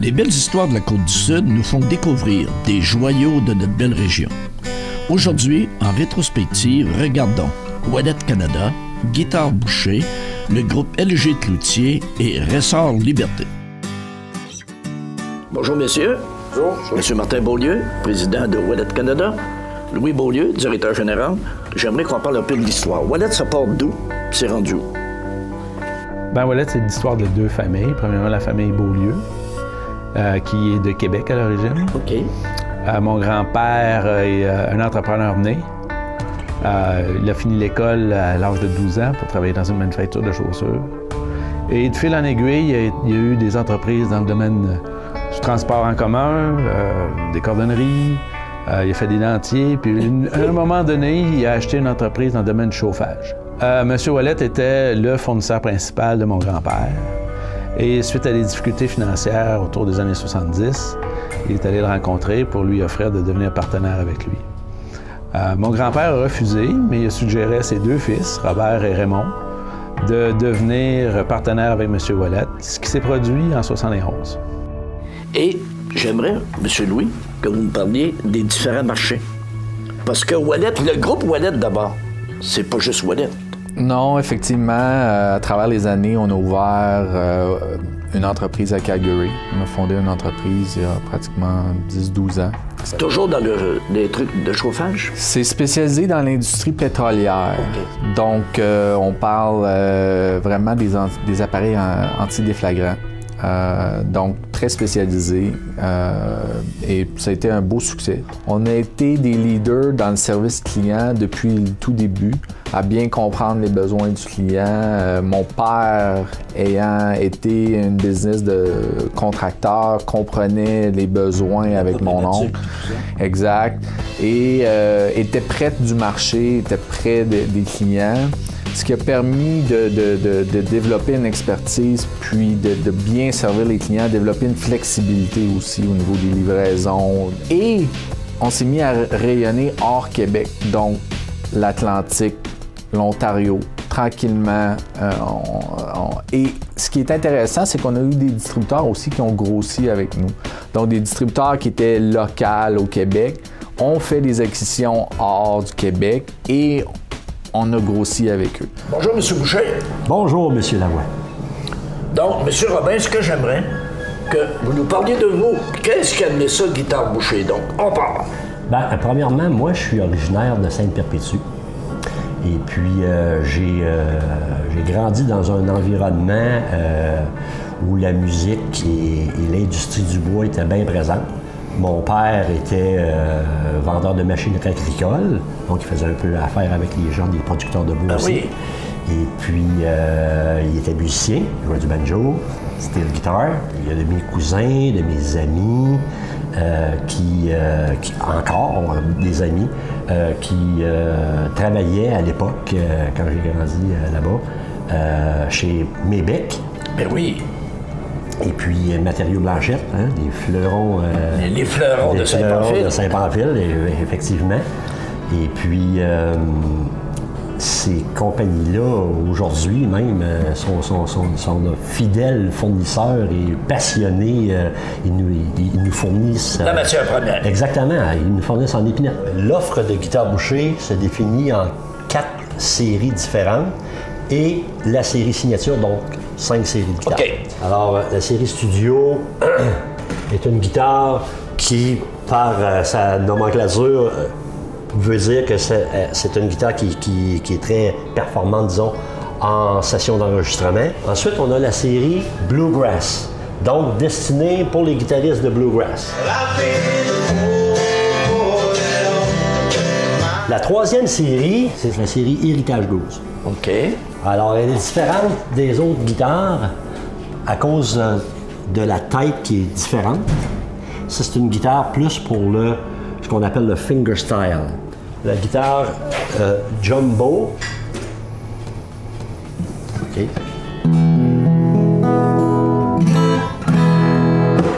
Les belles histoires de la Côte-du-Sud nous font découvrir des joyaux de notre belle région. Aujourd'hui, en rétrospective, regardons Ouellet Canada, Guitare Boucher, le groupe LG Cloutier et Ressort Liberté. Bonjour messieurs. Bonjour. Monsieur Martin Beaulieu, président de Ouellet Canada. Louis Beaulieu, directeur général. J'aimerais qu'on parle un peu de l'histoire. Ouellet, ça part d'où? C'est rendu où? Ben Ouellet, c'est l'histoire de deux familles. Premièrement, la famille Beaulieu, qui est de Québec à l'origine. OK. Mon grand-père est un entrepreneur né. Il a fini l'école à l'âge de 12 ans pour travailler dans une manufacture de chaussures. Et de fil en aiguille, il y a eu des entreprises dans le domaine du transport en commun, des cordonneries, il a fait des dentiers, puis à un moment donné, il a acheté une entreprise dans le domaine du chauffage. Monsieur Ouellet était le fournisseur principal de mon grand-père. Et suite à des difficultés financières autour des années 70, il est allé le rencontrer pour lui offrir de devenir partenaire avec lui. Mon grand-père a refusé, mais il a suggéré à ses deux fils, Robert et Raymond, de devenir partenaire avec M. Ouellet, ce qui s'est produit en 1971. Et j'aimerais, M. Louis, que vous me parliez des différents marchés. Parce que Ouellet, le groupe Ouellet d'abord, c'est pas juste Ouellet. Non, effectivement, à travers les années, on a ouvert une entreprise à Calgary. On a fondé une entreprise il y a pratiquement 10-12 ans. Toujours dans les trucs de chauffage? C'est spécialisé dans l'industrie pétrolière. Okay. Donc, on parle vraiment des appareils antidéflagrants. Donc, très spécialisé et ça a été un beau succès. On a été des leaders dans le service client depuis le tout début, à bien comprendre les besoins du client. Mon père, ayant été une business de contracteur, comprenait les besoins avec mon oncle. Exact. Et était près du marché, était près des clients. Ce qui a permis de développer une expertise, puis de bien servir les clients, développer une flexibilité aussi au niveau des livraisons. Et on s'est mis à rayonner hors Québec, donc l'Atlantique, l'Ontario, tranquillement. Et ce qui est intéressant, c'est qu'on a eu des distributeurs aussi qui ont grossi avec nous. Donc des distributeurs qui étaient locaux au Québec. On fait des acquisitions hors du Québec et on a grossi avec eux. Bonjour, M. Boucher. Bonjour, M. Lavoie. Donc, M. Robin, ce que j'aimerais, que vous nous parliez de vous. Qu'est-ce qui amenait ça, Guitare Boucher? Donc, on part. Bien, premièrement, moi, je suis originaire de Sainte-Perpétue. Et puis, j'ai grandi dans un environnement où la musique et l'industrie du bois étaient bien présentes. Mon père était vendeur de machinerie agricole, donc il faisait un peu affaire avec les gens des producteurs de bois aussi. Oui. Et puis, il était musicien, il jouait du banjo, style guitare. Il y a de mes cousins, de mes amis, qui encore des amis, qui travaillaient à l'époque, quand j'ai grandi là-bas, chez Mébec. Ben oui. Et puis, Matériaux Blanchette, hein, des fleurons... les fleurons de Saint-Pamphile. De Saint-Pamphile, effectivement. Et puis, ces compagnies-là, aujourd'hui même, sont de fidèles fournisseurs et passionnés. Ils nous fournissent... la matière première. Exactement. Ils nous fournissent en épinette. L'offre de Guitare Boucher se définit en 4 séries différentes et la série signature, donc 5 séries de guitares. OK. Alors, la série Studio est une guitare qui, par sa nomenclature, veut dire que c'est une guitare qui est très performante, disons, en session d'enregistrement. Ensuite, on a la série Bluegrass, donc destinée pour les guitaristes de Bluegrass. La troisième série, c'est la série Héritage Blues. OK. Alors, elle est différente des autres guitares à cause de la tête qui est différente. Ça, c'est une guitare plus pour ce qu'on appelle le fingerstyle. La guitare jumbo. OK.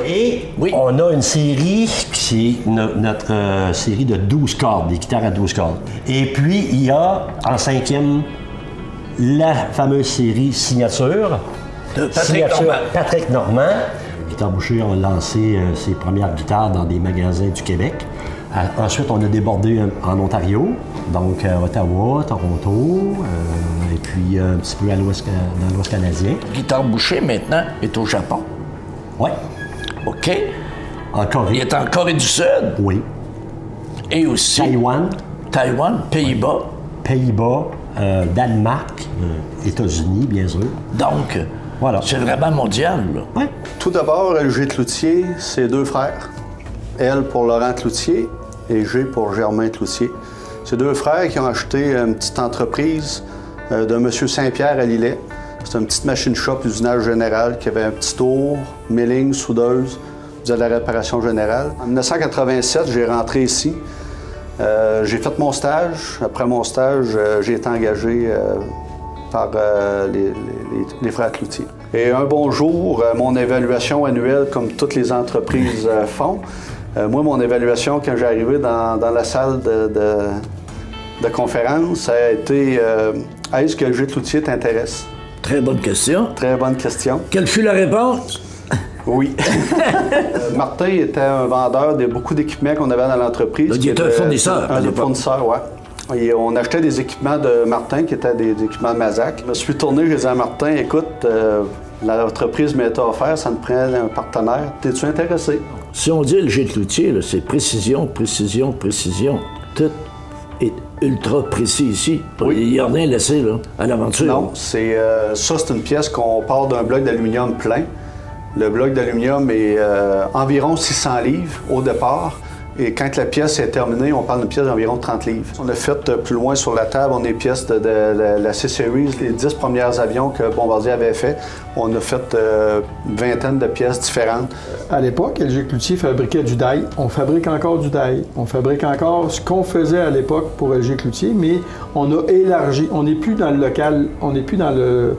Et oui, on a une série qui est notre série de 12 cordes, des guitares à 12 cordes. Et puis, il y a en 5e la fameuse série Signature. De Patrick Normand. Patrick Normand. Guitare Boucher ont lancé ses premières guitares dans des magasins du Québec. Ensuite, on a débordé en Ontario, donc à Ottawa, Toronto, et puis un petit peu dans l'Ouest canadien. Guitare Boucher, maintenant, est au Japon. Oui. OK. En Corée. Il est en Corée du Sud. Oui. Et aussi... Taïwan, Pays-Bas, Danemark, États-Unis, bien sûr. Donc, voilà. C'est vraiment mondial, là. Oui. Tout d'abord, LG Cloutier, c'est 2 frères. L pour Laurent Cloutier et G pour Germain Cloutier. C'est 2 frères qui ont acheté une petite entreprise de M. Saint-Pierre à Lillet. C'est une petite machine shop usinage général qui avait un petit tour, milling, soudeuse, faisait de la réparation générale. En 1987, j'ai rentré ici. J'ai fait mon stage. Après mon stage, j'ai été engagé par les frères Cloutier. Et un bon jour, mon évaluation annuelle, comme toutes les entreprises font, moi, mon évaluation, quand j'ai arrivé dans la salle de conférence, ça a été « Est-ce que LG Cloutier t'intéresse? » Très bonne question. Très bonne question. Quelle fut la réponse? Oui. Martin était un vendeur de beaucoup d'équipements qu'on avait dans l'entreprise. Donc, il était un fournisseur. Un fournisseur, oui. Et on achetait des équipements de Martin, qui étaient des équipements de Mazak. Je me suis tourné, j'ai dit à Martin, écoute, l'entreprise m'était offert, ça me prend un partenaire. T'es-tu intéressé? Si on dit LG Cloutier, là, c'est précision, précision, précision. Tout est ultra précis ici. Oui. Il n'y a rien laissé là, à l'aventure. Non, c'est une pièce qu'on part d'un bloc d'aluminium plein. Le bloc d'aluminium est environ 600 livres au départ. Et quand la pièce est terminée, on parle d'une pièce d'environ 30 livres. On a fait plus loin sur la table, on a des pièces de la C-Series, les 10 premiers avions que Bombardier avait fait. On a fait une vingtaine de pièces différentes. À l'époque, LG Cloutier fabriquait du die. On fabrique encore du die. On fabrique encore ce qu'on faisait à l'époque pour LG Cloutier, mais on a élargi. On n'est plus dans le local, on n'est plus dans le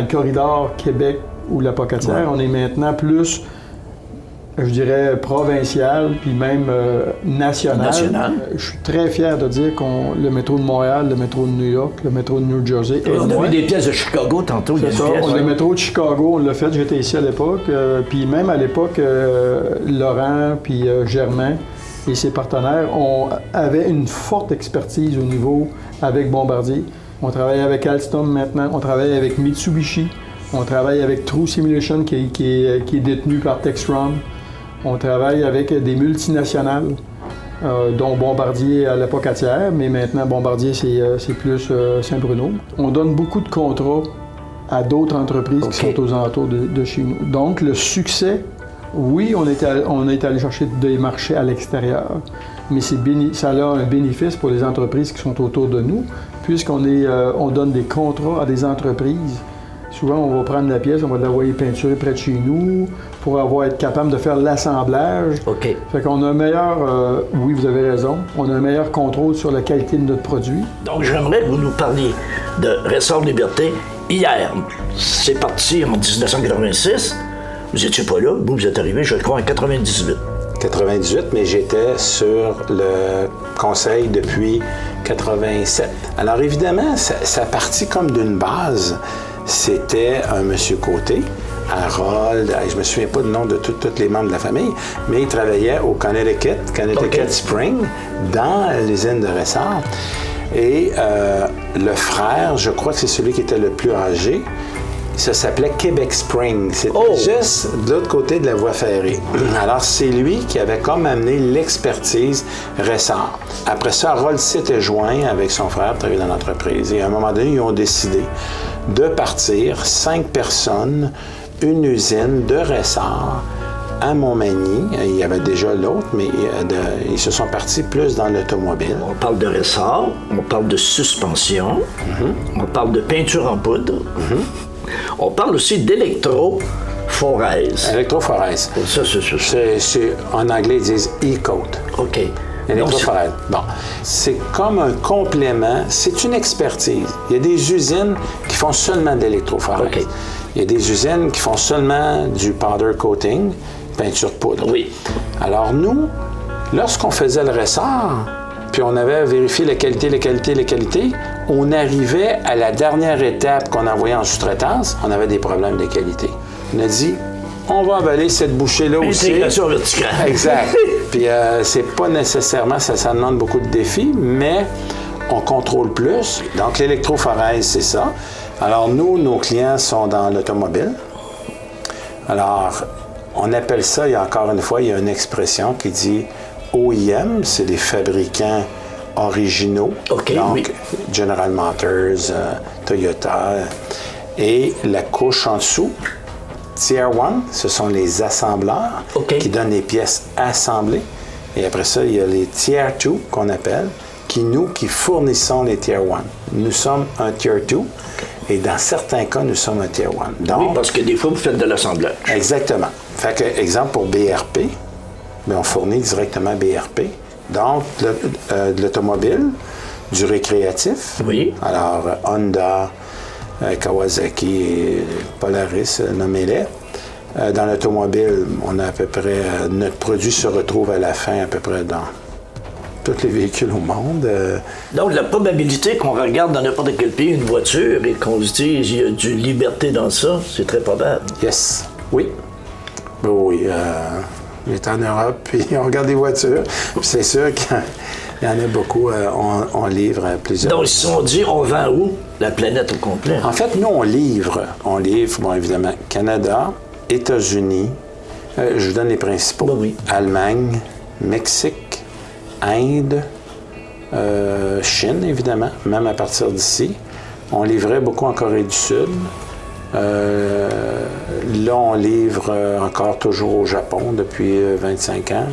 corridor Québec ou la Pocatière. Ouais. On est maintenant plus, je dirais, provincial, puis même national. Je suis très fier de dire qu'on le métro de Montréal, le métro de New York, le métro de New Jersey. On a vu des pièces de Chicago tantôt. C'est ça. Le métro de Chicago, on l'a fait, j'étais ici à l'époque. Puis même à l'époque, Laurent puis Germain et ses partenaires avaient une forte expertise au niveau avec Bombardier. On travaille avec Alstom maintenant, on travaille avec Mitsubishi, on travaille avec True Simulation qui est détenu par Textron. On travaille avec des multinationales, dont Bombardier à la Pocatière, mais maintenant Bombardier, c'est plus Saint-Bruno. On donne beaucoup de contrats à d'autres entreprises qui sont aux alentours de chez nous. Donc, le succès, oui, on est allé chercher des marchés à l'extérieur, mais ça a un bénéfice pour les entreprises qui sont autour de nous, puisqu'on donne des contrats à des entreprises. Souvent, on va prendre la pièce, on va l'envoyer peinturer près de chez nous pour être capable de faire l'assemblage. OK. Fait qu'on a un meilleur, oui, vous avez raison, on a un meilleur contrôle sur la qualité de notre produit. Donc, j'aimerais que vous nous parliez de Ressort Liberté. Hier, c'est parti en 1986. Vous n'étiez pas là, vous êtes arrivé, je crois, en 98. 98, mais j'étais sur le conseil depuis 87. Alors, évidemment, ça partit comme d'une base. C'était un monsieur Côté, Harold, je me souviens pas du nom de tous les membres de la famille, mais il travaillait au Connecticut Spring, dans l'usine de Ressort. Et le frère, je crois que c'est celui qui était le plus âgé, ça s'appelait Québec Spring. C'était juste de l'autre côté de la voie ferrée. Alors, c'est lui qui avait comme amené l'expertise Ressort. Après ça, Harold s'était joint avec son frère pour travailler dans l'entreprise. Et à un moment donné, ils ont décidé de partir 5 personnes, une usine de Ressort à Montmagny. Il y avait déjà l'autre, mais ils se sont partis plus dans l'automobile. On parle de Ressort, on parle de suspension, on parle de peinture en poudre, on parle aussi d'électrophorèse. Électrophorèse. Ça, c'est en anglais, ils disent e-coat. OK. Électrophorèse. Bon, c'est comme un complément, c'est une expertise. Il y a des usines qui font seulement de l'électrophorèse. Okay. Il y a des usines qui font seulement du powder coating, peinture poudre. Oui. Alors nous, lorsqu'on faisait le ressort, puis on avait vérifié les qualités, on arrivait à la dernière étape qu'on envoyait en sous-traitance, on avait des problèmes de qualité. On a dit, on va emballer cette bouchée-là aussi. Intégration verticale. Exact. Puis c'est pas nécessairement, ça demande beaucoup de défis, mais on contrôle plus. Donc l'électrophorèse, c'est ça. Alors nous, nos clients sont dans l'automobile. Alors, on appelle ça, il y a encore une fois, il y a une expression qui dit OEM, c'est les fabricants originaux. OK, donc, oui. General Motors, Toyota. Et la couche en dessous, Tier 1, ce sont les assembleurs OK. qui donnent les pièces assemblées. Et après ça, il y a les Tier 2 qu'on appelle, qui fournissons les Tier 1. Nous sommes un Tier 2 et dans certains cas, nous sommes un Tier 1. Donc, Oui, parce que des fois, vous faites de l'assemblage. exactement. Fait que, exemple, pour BRP, bien, on fournit directement BRP. Donc, de l'automobile, du récréatif. Oui. Alors, Honda, Kawasaki et Polaris, nommez-les. Dans l'automobile, on a à peu près... notre produit se retrouve à la fin à peu près dans tous les véhicules au monde. Donc, la probabilité qu'on regarde dans n'importe quel pays une voiture et qu'on se dise qu'il y a du liberté dans ça, c'est très probable. Yes. Oui. Oui. J'étais en Europe, puis on regarde des voitures. C'est sûr qu'il y en a beaucoup. On livre plusieurs. Donc, si on dit on vend où? La planète au complet. En fait, nous, on livre. On livre, bon, évidemment, Canada, États-Unis. Je vous donne les principaux. Ben oui. Allemagne, Mexique, Inde, Chine, évidemment, même à partir d'ici. On livrait beaucoup en Corée du Sud. Là, on livre encore toujours au Japon depuis 25 ans.